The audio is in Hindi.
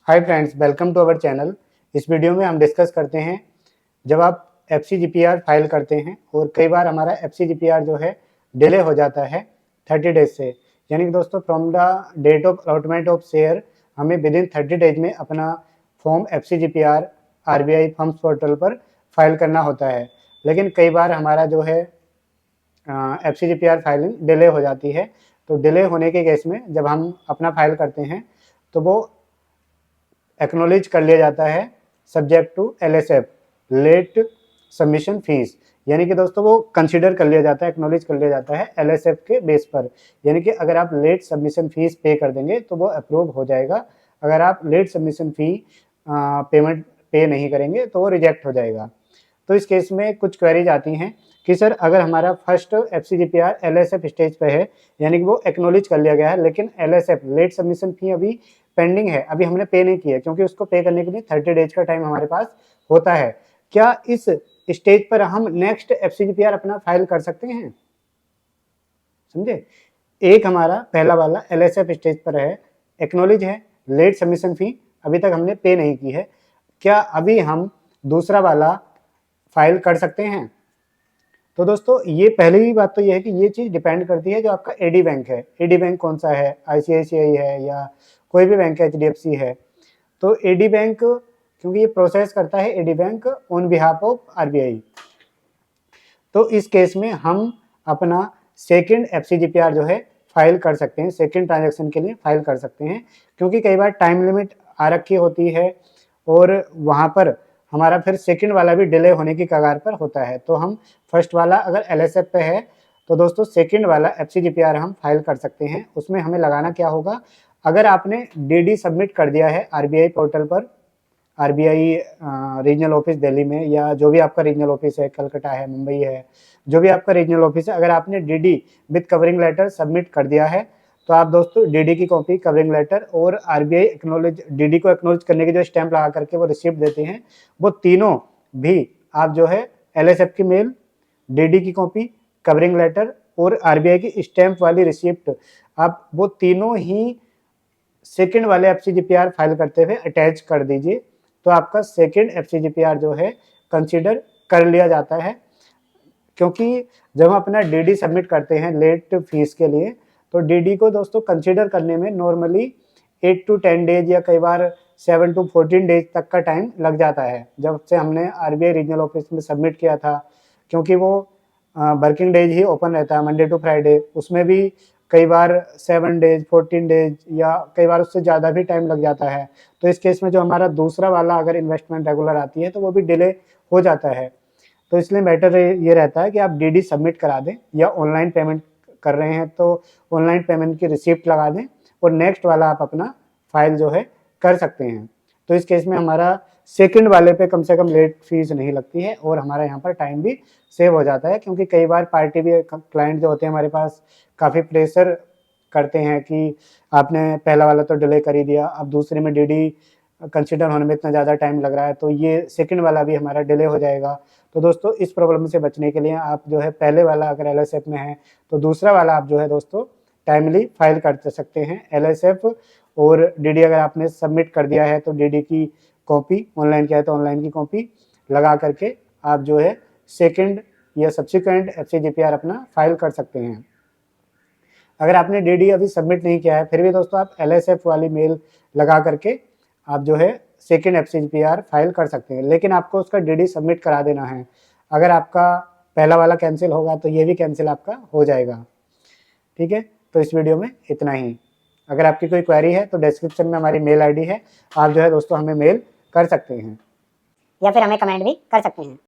Hi friends, welcome to our channel. इस वीडियो में हम डिस्कस करते हैं जब आप FCGPR फाइल करते हैं और कई बार हमारा FCGPR जो है डिले हो जाता है 30 डेज से, यानी कि दोस्तों from the date of allotment of share हमें विद इन 30 डेज में अपना form FCGPR RBI firms portal पर फाइल करना होता है। लेकिन कई बार हमारा जो है FCGPR फाइलिंग डिले हो जाती है। तो डिले होने के केस में जब हम अपना फाइल करते हैं तो वो एक्नॉलेज कर लिया जाता है subject to LSF late submission fees, यानी कि दोस्तों वो कंसीडर कर लिया जाता है, एक्नॉलेज कर लिया जाता है LSF के बेस पर। यानी कि अगर आप लेट सबमिशन फीस पे कर देंगे तो वो अप्रूव हो जाएगा। अगर आप लेट सबमिशन फी पेमेंट पे नहीं करेंगे तो वो रिजेक्ट हो जाएगा। तो इस केस में कुछ क्वेरीज आती हैं कि सर अगर हमारा फर्स्ट FCGPR LSF स्टेज पे है, यानी कि वो एक्नॉलेज कर लिया गया है, लेकिन LSF लेट सबमिशन फी अभी पेंडिंग है, अभी हमने पे नहीं किया, क्योंकि उसको पे करने के लिए 30 डेज का टाइम हमारे पास होता है। क्या इस स्टेज पर हम नेक्स्ट FCGPR अपना फाइल कर सकते हैं? समझे, एक हमारा पहला वाला LSF स्टेज पर है, एक्नॉलेज है, लेट सबमिशन फी अभी तक हमने पे नहीं की है, क्या अभी हम दूसरा वाला फाइल कर सकते हैं? तो दोस्तों ये पहली बात तो ये है कि ये चीज़ डिपेंड करती है जो आपका एडी बैंक है। एडी बैंक कौन सा है, ICICI है या कोई भी बैंक है, HDFC है। तो एडी बैंक क्योंकि ये प्रोसेस करता है AD bank on behalf of RBI, तो इस केस में हम अपना सेकंड FCGPR जो है फाइल कर सकते हैं, सेकंड ट्रांजैक्शन के लिए फाइल कर सकते हैं। क्योंकि कई बार टाइम लिमिट आ रखी होती है और वहाँ पर हमारा फिर सेकंड वाला भी डिले होने की कगार पर होता है। तो हम फर्स्ट वाला अगर LSF पे है तो दोस्तों सेकंड वाला FCGPR हम फाइल कर सकते हैं। उसमें हमें लगाना क्या होगा, अगर आपने DD सबमिट कर दिया है RBI पोर्टल पर, RBI रीजनल ऑफिस दिल्ली में या जो भी आपका रीजनल ऑफिस है, कलकत्ता है, मुंबई है, जो भी आपका रीजनल ऑफिस है, अगर आपने DD with covering letter submit कर दिया है तो आप दोस्तों DD की कॉपी, कवरिंग लेटर और RBI एक्नॉलेज, DD को एक्नॉलेज करने की जो स्टैंप लगा करके वो रिसिप्ट देते हैं, वो तीनों भी आप जो है LSF की मेल, DD की कॉपी, कवरिंग लेटर और RBI की स्टैंप वाली रिसिप्ट, आप वो तीनों ही सेकंड वाले FCGPR फाइल करते हुए अटैच कर दीजिए। तो आपका सेकंड FCGPR जो है कंसीडर कर लिया जाता है। क्योंकि जब हम अपना DD सबमिट करते हैं लेट फीस के लिए, तो DD को दोस्तों कंसीडर करने में नॉर्मली 8 to 10 डेज या कई बार 7 to 14 डेज तक का टाइम लग जाता है। जब से हमने RBI रीजनल ऑफिस में सबमिट किया था, क्योंकि वो वर्किंग डेज ही ओपन रहता है, मंडे टू फ्राइडे, उसमें भी कई बार 7 डेज, 14 डेज या कई बार उससे ज़्यादा भी टाइम लग जाता है। तो इस केस में जो हमारा दूसरा वाला अगर इन्वेस्टमेंट रेगुलर आती है तो वो भी डिले हो जाता है। तो इसलिए बेटर ये रहता है कि आप DD सबमिट करा दें, या ऑनलाइन पेमेंट कर रहे हैं तो ऑनलाइन पेमेंट की रिसिप्ट लगा दें और नेक्स्ट वाला आप अपना फाइल जो है कर सकते हैं। तो इस केस में हमारा सेकंड वाले पे कम से कम लेट फीस नहीं लगती है और हमारा यहाँ पर टाइम भी सेव हो जाता है। क्योंकि कई बार पार्टी भी, क्लाइंट जो होते हैं हमारे पास, काफ़ी प्रेशर करते हैं कि आपने पहला वाला तो डिले कर ही दिया, अब दूसरे में DD कंसिडर होने में इतना ज़्यादा टाइम लग रहा है, तो ये सेकंड वाला भी हमारा डिले हो जाएगा। तो दोस्तों इस प्रॉब्लम से बचने के लिए आप जो है पहले वाला अगर LSF में है तो दूसरा वाला आप जो है दोस्तों टाइमली फाइल कर सकते हैं LSF, और DD अगर आपने सबमिट कर दिया है तो DD की कॉपी, ऑनलाइन किया है तो ऑनलाइन की कॉपी लगा करके आप जो है सेकंड या सब्सिक्वेंट FCGPR अपना फाइल कर सकते हैं। अगर आपने DD अभी सबमिट नहीं किया है फिर भी दोस्तों आप LSF वाली मेल लगा करके आप जो है सेकंड FCGPR फाइल कर सकते हैं, लेकिन आपको उसका DD सबमिट करा देना है। अगर आपका पहला वाला कैंसिल होगा तो ये भी कैंसिल आपका हो जाएगा। ठीक है, तो इस वीडियो में इतना ही। अगर आपकी कोई क्वेरी है तो डिस्क्रिप्शन में हमारी मेल ID है, आप जो है दोस्तों हमें मेल कर सकते हैं या फिर हमें कमेंट भी कर सकते हैं।